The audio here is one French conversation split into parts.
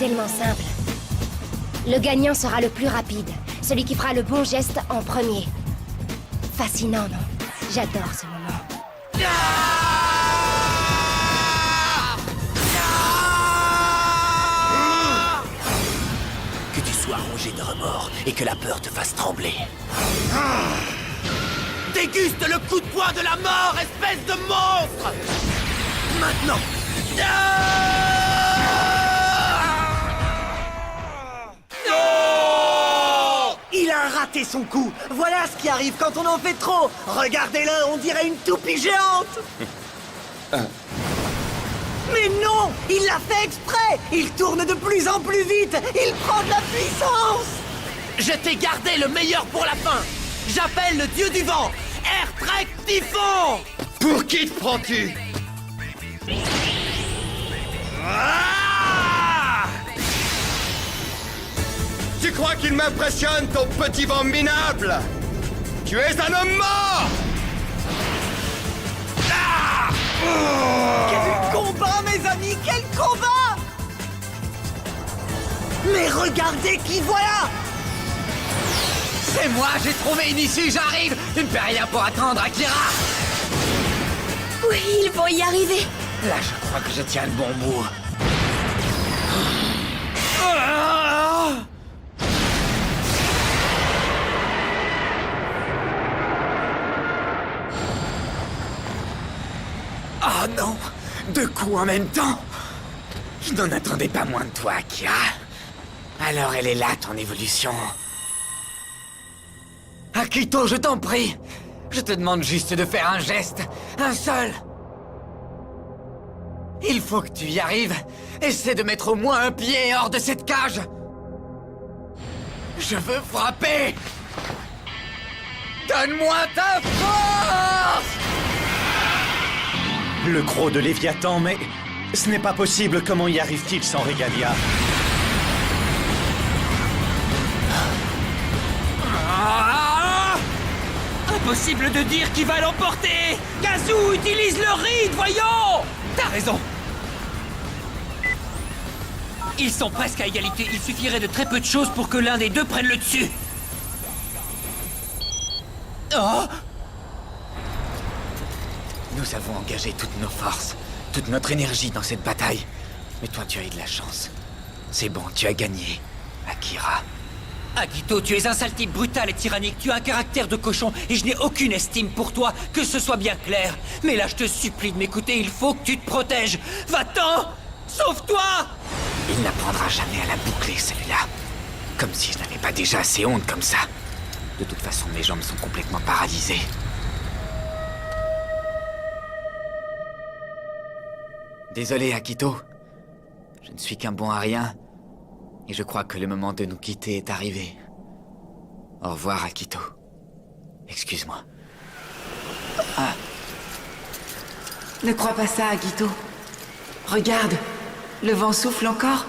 tellement simple. Le gagnant sera le plus rapide, celui qui fera le bon geste en premier. Fascinant, non? J'adore ce moment. Que tu sois rongé de remords et que la peur te fasse trembler. Déguste le coup de poing de la mort, espèce de monstre! Maintenant! Non! Il a raté son coup. Voilà ce qui arrive quand on en fait trop. Regardez-le, on dirait une toupie géante. Mais non, il l'a fait exprès. Il tourne de plus en plus vite. Il prend de la puissance. Je t'ai gardé le meilleur pour la fin! J'appelle le dieu du vent! Airtrek Typhon! Pour qui te prends-tu? Ah! Tu crois qu'il m'impressionne, ton petit vent minable? Tu es un homme mort! Ah! Quel combat, mes amis, quel combat! Mais regardez qui voilà! C'est moi, j'ai trouvé une issue, j'arrive! Tu ne peux rien pour attendre, Akira! Oui, ils vont y arriver. Là, je crois que je tiens le bon bout. Oh non! Deux coups en même temps! Je n'en attendais pas moins de toi, Akira. Alors elle est là, ton évolution. Akito, je t'en prie! Je te demande juste de faire un geste, un seul! Il faut que tu y arrives! Essaie de mettre au moins un pied hors de cette cage! Je veux frapper! Donne-moi ta force! Le croc de Léviathan, mais... ce n'est pas possible, comment y arrive-t-il sans Regalia? Ah! Impossible de dire qui va l'emporter! Kazu utilise le ride, voyons! T'as raison! Ils sont presque à égalité, il suffirait de très peu de choses pour que l'un des deux prenne le dessus! Oh! Nous avons engagé toutes nos forces, toute notre énergie dans cette bataille. Mais toi, tu as eu de la chance. C'est bon, tu as gagné, Akira. Akito, tu es un sale type brutal et tyrannique, tu as un caractère de cochon et je n'ai aucune estime pour toi, que ce soit bien clair. Mais là, je te supplie de m'écouter, il faut que tu te protèges. Va-t'en! Sauve-toi! Il n'apprendra jamais à la boucler, celui-là. Comme si je n'avais pas déjà assez honte comme ça. De toute façon, mes jambes sont complètement paralysées. Désolé, Akito. Je ne suis qu'un bon à rien. Et je crois que le moment de nous quitter est arrivé. Au revoir, Akito. Excuse-moi. Ah. Ne crois pas ça, Akito. Regarde, le vent souffle encore.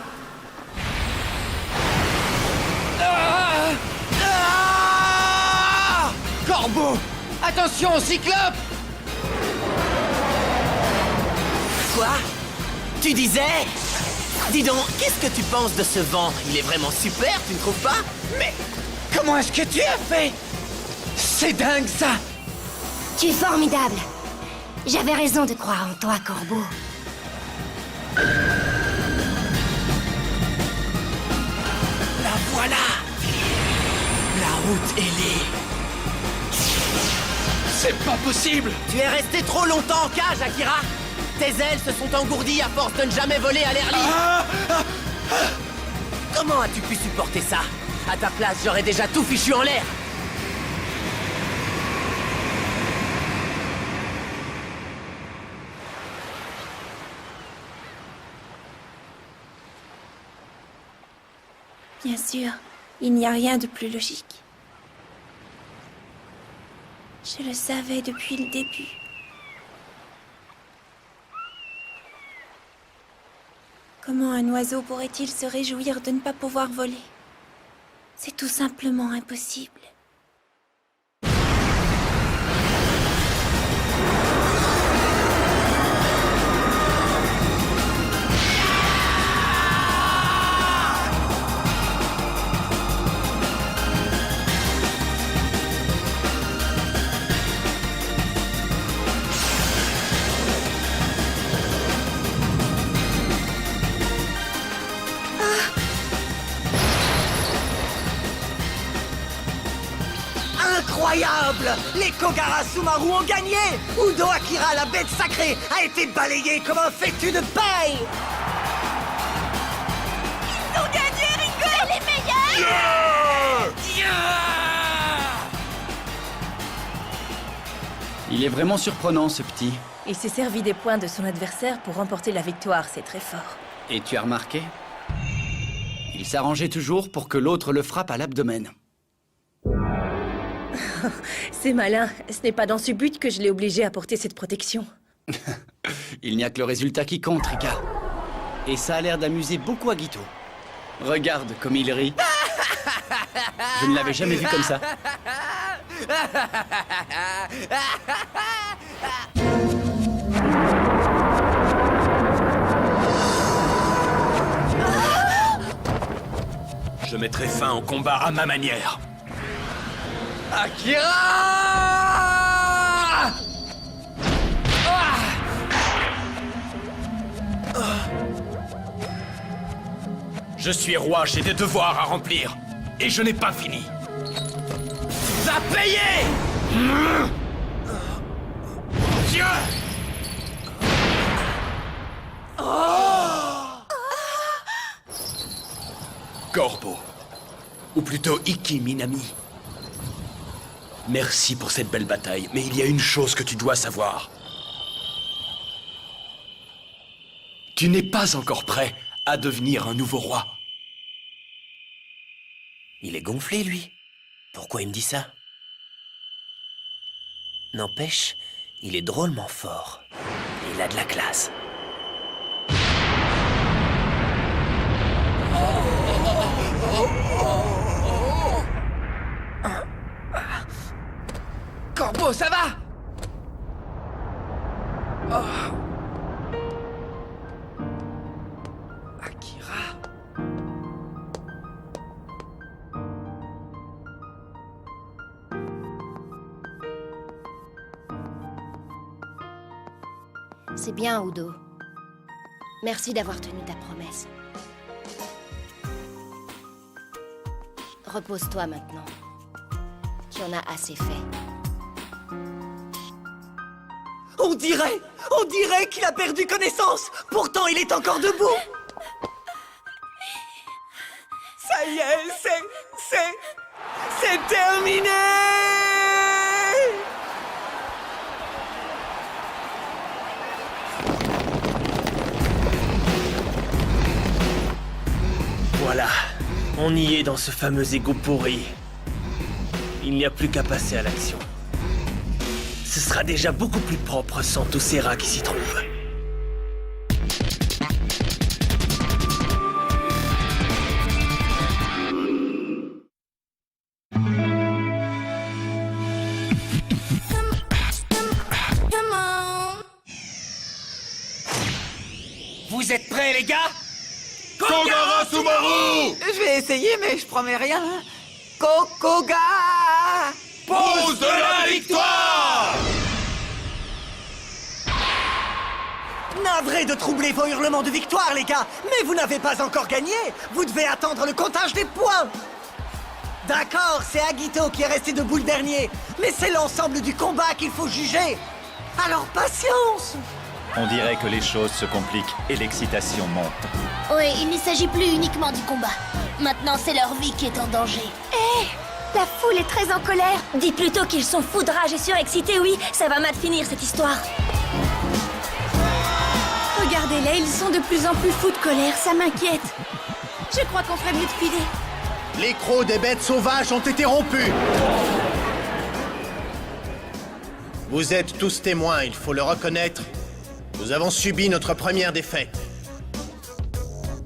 Corbeau! Attention, Cyclope! Quoi? Tu disais? Dis donc, qu'est-ce que tu penses de ce vent? Il est vraiment super, tu ne trouves pas? Mais comment est-ce que tu as fait? C'est dingue, ça! Tu es formidable. J'avais raison de croire en toi, Corbeau. La voilà! La route est libre. C'est pas possible! Tu es resté trop longtemps en cage, Akira! Tes ailes se sont engourdies à force de ne jamais voler à l'air libre! Comment as-tu pu supporter ça? À ta place, j'aurais déjà tout fichu en l'air! Bien sûr, il n'y a rien de plus logique. Je le savais depuis le début. Comment un oiseau pourrait-il se réjouir de ne pas pouvoir voler? C'est tout simplement impossible. ignoble! Les Kogara Sumaru ont gagné! Udo Akira, la bête sacrée, a été balayé comme un fétu de paille! Ils ont gagné, Ringo! C'est les meilleurs! Il est vraiment surprenant, ce petit. Il s'est servi des points de son adversaire pour remporter la victoire, c'est très fort. Et tu as remarqué? Il s'arrangeait toujours pour que l'autre le frappe à l'abdomen. C'est malin. Ce n'est pas dans ce but que je l'ai obligé à porter cette protection. Il n'y a que le résultat qui compte, Rika. Et ça a l'air d'amuser beaucoup Agito. Regarde comme il rit. Je ne l'avais jamais vu comme ça. Je mettrai fin au combat à ma manière. Akira! Je suis roi, j'ai des devoirs à remplir. Et je n'ai pas fini. Va payer! Corbeau. Ou plutôt Iki Minami. Merci pour cette belle bataille, mais il y a une chose que tu dois savoir. Tu n'es pas encore prêt à devenir un nouveau roi. Il est gonflé, lui. Pourquoi il me dit ça? N'empêche, il est drôlement fort. Il a de la classe. Corbeau, ça va? Akira. C'est bien, Udo. Merci d'avoir tenu ta promesse. Repose-toi maintenant. Tu en as assez fait. On dirait qu'il a perdu connaissance! Pourtant, il est encore debout! Ça y est, c'est terminé! Voilà, on y est dans ce fameux égo pourri. Il n'y a plus qu'à passer à l'action. Ce sera déjà beaucoup plus propre sans tous ces rats qui s'y trouvent. Vous êtes prêts, les gars? Kogara Sumaru! Je vais essayer, mais je promets rien. Koga! Pose de la victoire! Navré de troubler vos hurlements de victoire, les gars, mais vous n'avez pas encore gagné. Vous devez attendre le comptage des points. D'accord, c'est Agito qui est resté debout le dernier, mais c'est l'ensemble du combat qu'il faut juger. Alors patience! On dirait que les choses se compliquent et l'excitation monte. Oui, il ne s'agit plus uniquement du combat. Maintenant, c'est leur vie qui est en danger. Hé! La foule est très en colère. Dis plutôt qu'ils sont fous de rage et surexcités, oui. Ça va mal finir, cette histoire. Regardez-les, ils sont de plus en plus fous de colère. Ça m'inquiète. Je crois qu'on ferait mieux de filer. Les crocs des bêtes sauvages ont été rompus. Vous êtes tous témoins, il faut le reconnaître. Nous avons subi notre première défaite.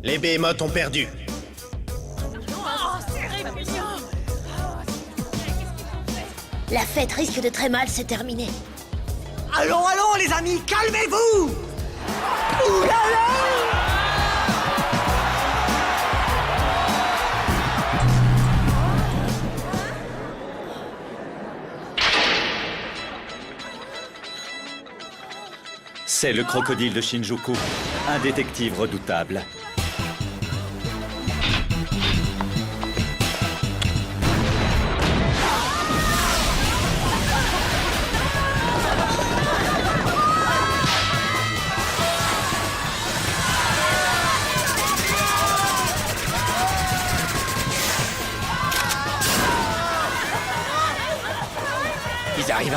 Les Behemoths ont perdu. La fête risque de très mal se terminer. Allons, les amis, calmez-vous! Ouh là là! C'est le crocodile de Shinjuku, un détective redoutable.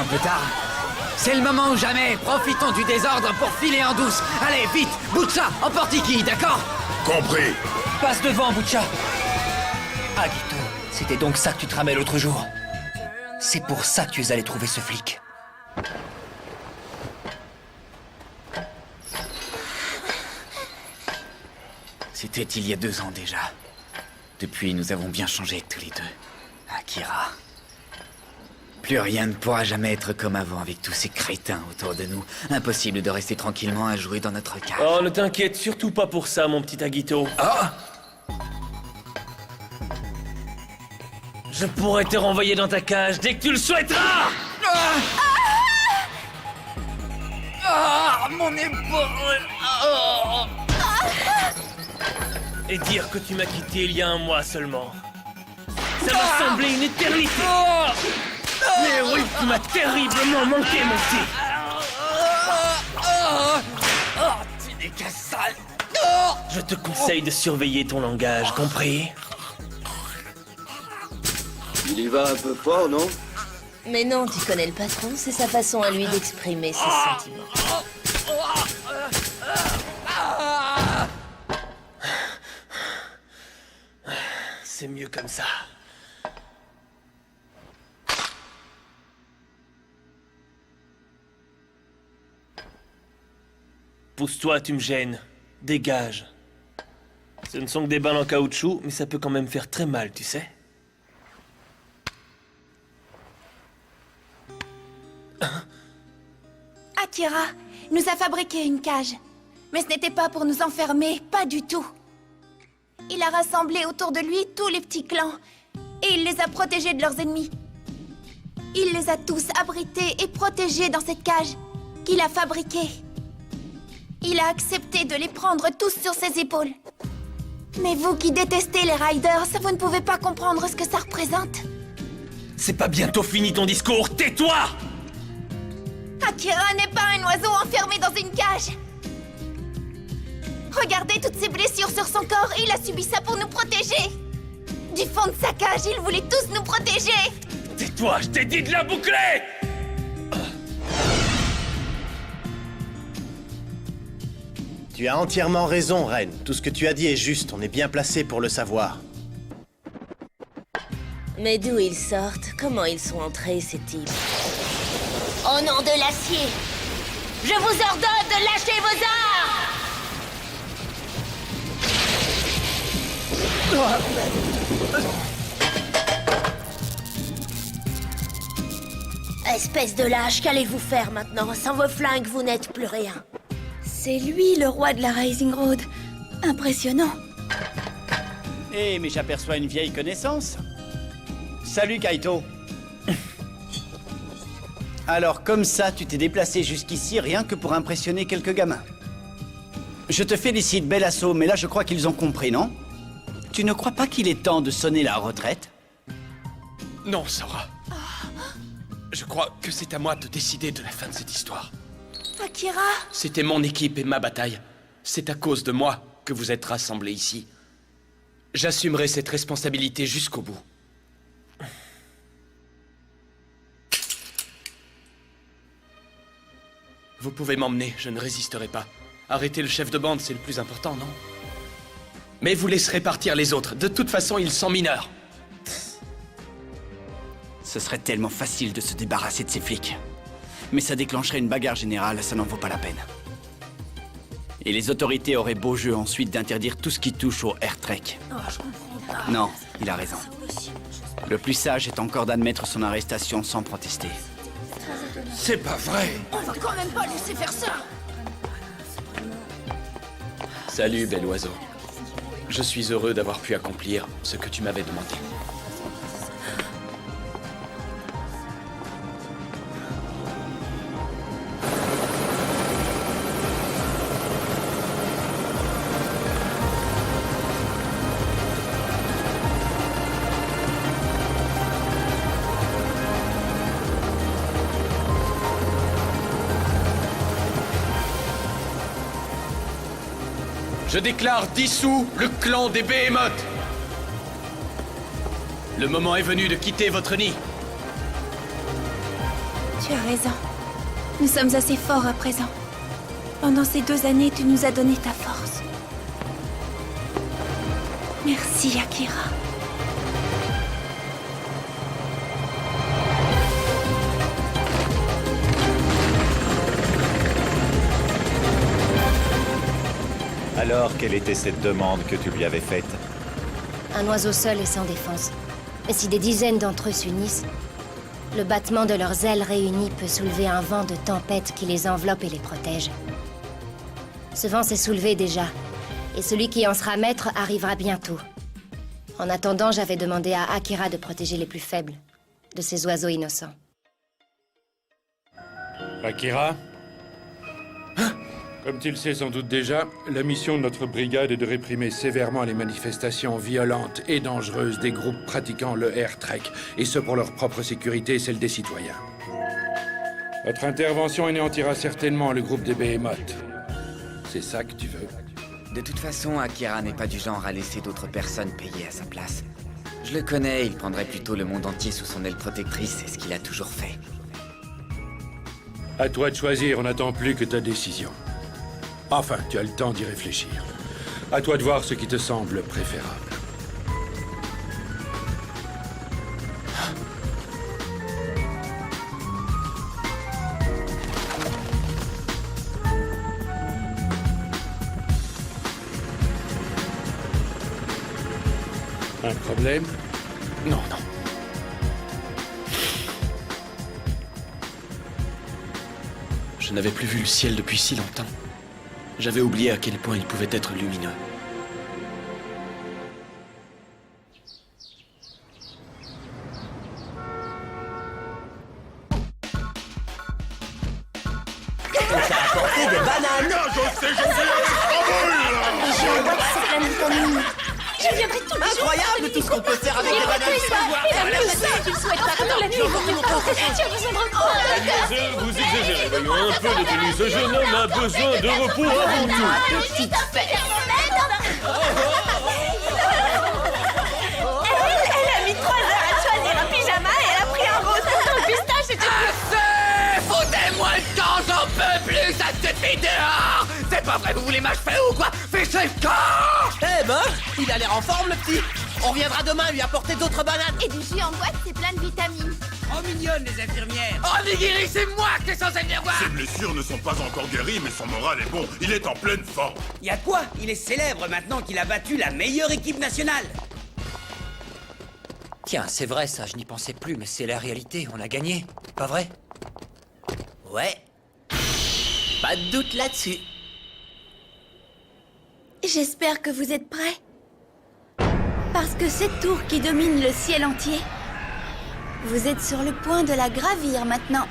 un peu tard. C'est le moment ou jamais. Profitons du désordre pour filer en douce. Allez, vite, Butcha, emporte Iki, d'accord? Compris. Passe devant, Butcha. Agito, c'était donc ça que tu tramais l'autre jour. C'est pour ça que tu es allé trouver ce flic. C'était il y a 2 ans déjà. Depuis, nous avons bien changé tous les deux. Akira. Plus rien ne pourra jamais être comme avant avec tous ces crétins autour de nous. Impossible de rester tranquillement à jouer dans notre cage. Oh, ne t'inquiète surtout pas pour ça, mon petit Agito. Ah! Je pourrais te renvoyer dans ta cage dès que tu le souhaiteras. Mon épaule. Et dire que tu m'as quitté il y a 1 mois seulement. Ça m'a semblé une éternité. Mais oui, tu m'as terriblement manqué, mon petit. Tu n'es qu'un sale. Je te conseille de surveiller ton langage, compris? Il y va un peu fort, non? Mais non, tu connais le patron, c'est sa façon à lui d'exprimer ses sentiments. C'est mieux comme ça. Pousse-toi, tu me gênes. Dégage. Ce ne sont que des balles en caoutchouc, mais ça peut quand même faire très mal, tu sais. Akira nous a fabriqué une cage. Mais ce n'était pas pour nous enfermer, pas du tout. Il a rassemblé autour de lui tous les petits clans. Et il les a protégés de leurs ennemis. Il les a tous abrités et protégés dans cette cage qu'il a fabriquée. Il a accepté de les prendre tous sur ses épaules. Mais vous qui détestez les Riders, vous ne pouvez pas comprendre ce que ça représente. C'est pas bientôt fini ton discours, tais-toi! Akira n'est pas un oiseau enfermé dans une cage. Regardez toutes ces blessures sur son corps, il a subi ça pour nous protéger. Du fond de sa cage, il voulait tous nous protéger. Tais-toi, je t'ai dit de la boucler! Tu as entièrement raison, Ren. Tout ce que tu as dit est juste, on est bien placé pour le savoir. Mais d'où ils sortent? Comment ils sont entrés, ces types? Au nom de l'acier, je vous ordonne de lâcher vos armes! Espèce de lâche, qu'allez-vous faire maintenant? Sans vos flingues, vous n'êtes plus rien. C'est lui le roi de la Rising Road. Impressionnant. Eh, mais j'aperçois une vieille connaissance. Salut, Kaito. Alors, comme ça, tu t'es déplacé jusqu'ici rien que pour impressionner quelques gamins. Je te félicite, bel assaut, mais là, je crois qu'ils ont compris, non? Tu ne crois pas qu'il est temps de sonner la retraite? Non, Sora. Je crois que c'est à moi de décider de la fin de cette histoire. Akira! C'était mon équipe et ma bataille. C'est à cause de moi que vous êtes rassemblés ici. J'assumerai cette responsabilité jusqu'au bout. Vous pouvez m'emmener, je ne résisterai pas. Arrêter le chef de bande, c'est le plus important, non? Mais vous laisserez partir les autres. De toute façon, ils sont mineurs. Ce serait tellement facile de se débarrasser de ces flics. Mais ça déclencherait une bagarre générale, ça n'en vaut pas la peine. Et les autorités auraient beau jeu ensuite d'interdire tout ce qui touche au air-trek. Non, il a raison. Le plus sage est encore d'admettre son arrestation sans protester. C'est pas vrai! On va quand même pas laisser faire ça! Salut, bel oiseau. Je suis heureux d'avoir pu accomplir ce que tu m'avais demandé. Je déclare dissous le clan des Behemoths. Le moment est venu de quitter votre nid. Tu Tu as raison. Nous sommes assez forts à présent. Pendant ces 2 années, tu nous as donné ta force. Merci, Akira. Alors, quelle était cette demande que tu lui avais faite? Un oiseau seul et sans défense. Mais si des dizaines d'entre eux s'unissent, le battement de leurs ailes réunies peut soulever un vent de tempête qui les enveloppe et les protège. Ce vent s'est soulevé déjà, et celui qui en sera maître arrivera bientôt. En attendant, j'avais demandé à Akira de protéger les plus faibles, de ces oiseaux innocents. Akira? Comme tu le sais sans doute déjà, la mission de notre brigade est de réprimer sévèrement les manifestations violentes et dangereuses des groupes pratiquant le air-trek, et ce pour leur propre sécurité et celle des citoyens. Votre intervention anéantira certainement le groupe des Behemoths. C'est ça que tu veux? De toute façon, Akira n'est pas du genre à laisser d'autres personnes payer à sa place. Je le connais, il prendrait plutôt le monde entier sous son aile protectrice, c'est ce qu'il a toujours fait. À toi de choisir, on n'attend plus que ta décision. Enfin, tu as le temps d'y réfléchir. À toi de voir ce qui te semble préférable. Un problème? Non, non. Je n'avais plus vu le ciel depuis si longtemps. J'avais oublié à quel point il pouvait être lumineux. T'as apporté des bananes! Je vois que c'est plein de vitamines. Je viendrai tous les jours. Incroyable tout ce qu'on peut faire avec des bananes! Tu le souhaites pas pendant la nuit. Tu as besoin de repos. Mademoiselle, vous exagérez. Voyons un peu de tenue. Ce jeune homme a besoin de repos avant tout. Petite fête. Elle a mis 3 heures à choisir un pyjama et elle a pris un rose. Un pistache et Assez! Foutez-moi le camp, j'en peux plus, ça suffit dehors! C'est pas vrai, vous voulez m'achever ou quoi? Fichez le camp! Eh ben, il a l'air en forme le petit. On reviendra demain lui apporter d'autres bananes. Et du jus en boîte, c'est plein de vitamines. Oh mignonne les infirmières! Oh Nigiri, c'est moi que t'es censé venir voir! Ses blessures ne sont pas encore guéries, mais son moral est bon. Il est en pleine forme. Y'a quoi? Il est célèbre maintenant qu'il a battu la meilleure équipe nationale! Tiens, c'est vrai ça, je n'y pensais plus, mais c'est la réalité, on a gagné, pas vrai? Ouais. Pas de doute là-dessus. J'espère que vous êtes prêts. Parce que cette tour qui domine le ciel entier, vous êtes sur le point de la gravir maintenant.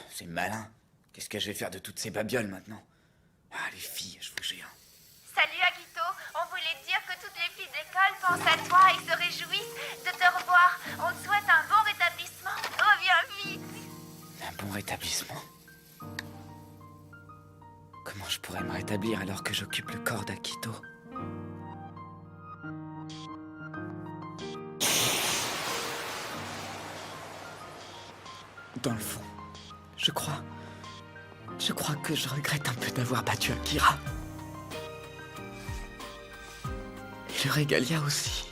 C'est malin. Qu'est-ce que je vais faire de toutes ces babioles maintenant? Ah, les filles, je vous jure. Salut Agito, on voulait te dire que toutes les filles d'école pensent à toi et se réjouissent de te revoir. On te souhaite un bon rétablissement. Reviens vite. Un bon rétablissement? Comment je pourrais me rétablir alors que j'occupe le corps d'Akito? Dans le fond, je crois que je regrette un peu d'avoir battu Akira. Et le Regalia aussi.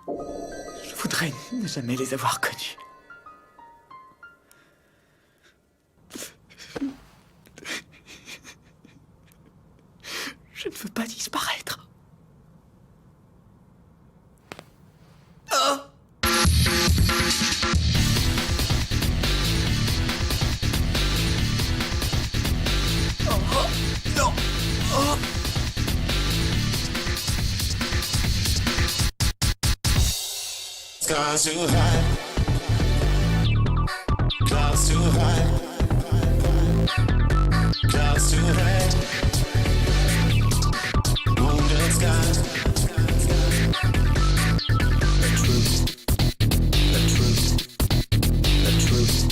Je voudrais ne jamais les avoir connus. Je ne veux pas disparaître. Clouds too high, clouds too high, clouds too red, wounded sky. The truth, the truth, the truth.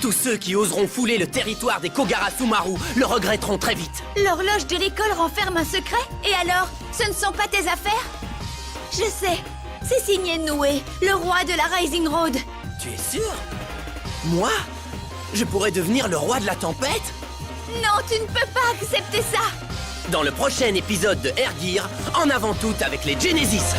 Tous ceux qui oseront fouler le territoire des Kogarasumaru le regretteront très vite. L'horloge de l'école renferme un secret? Et alors, ce ne sont pas tes affaires? Je sais, c'est signé Noé, le roi de la Rising Road. Tu es sûr? Moi? Je pourrais devenir le roi de la tempête? Non, tu ne peux pas accepter ça! Dans le prochain épisode de Air Gear, en avant tout avec les Genesis.